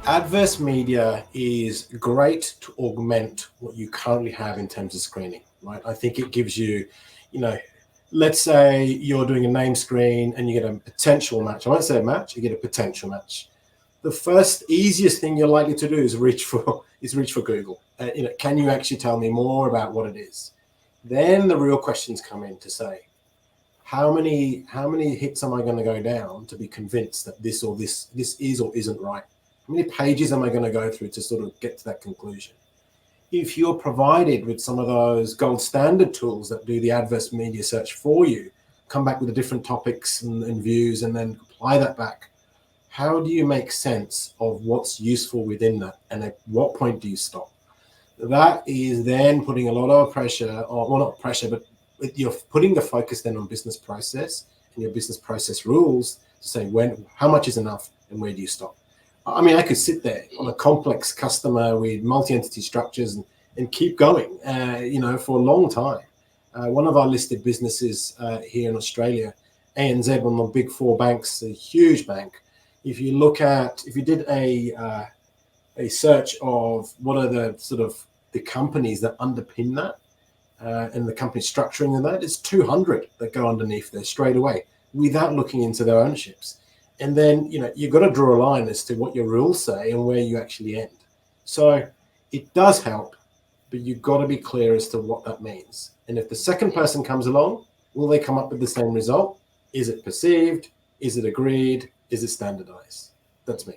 Adverse media is great to augment what you currently have in terms of screening, right? I think it gives you, let's say you're doing a name screen and you get a potential match. I won't say a match, you get a potential match. The first easiest thing you're likely to do is reach for Google. Can you actually tell me more about what it is? Then the real questions come in to say, how many hits am I going to go down to be convinced that this is or isn't right? How many pages am I going to go through to sort of get to that conclusion? If you're provided with some of those gold standard tools that do the adverse media search for you, come back with the different topics and views, and then apply that back, how do you make sense of what's useful within that? And at what point do you stop? That is then putting a lot of pressure, or well, not pressure, but you're putting the focus then on business process and your business process rules to say how much is enough and where do you stop? I mean, I could sit there on a complex customer with multi-entity structures and keep going, for a long time. One of our listed businesses here in Australia, ANZ, one of the big four banks, a huge bank. If you did a search of what are the companies that underpin that and the company structuring of that, it's 200 that go underneath there straight away without looking into their ownerships. And then, you've got to draw a line as to what your rules say and where you actually end. So it does help, but you've got to be clear as to what that means. And if the second person comes along, will they come up with the same result? Is it perceived? Is it agreed? Is it standardized? That's me.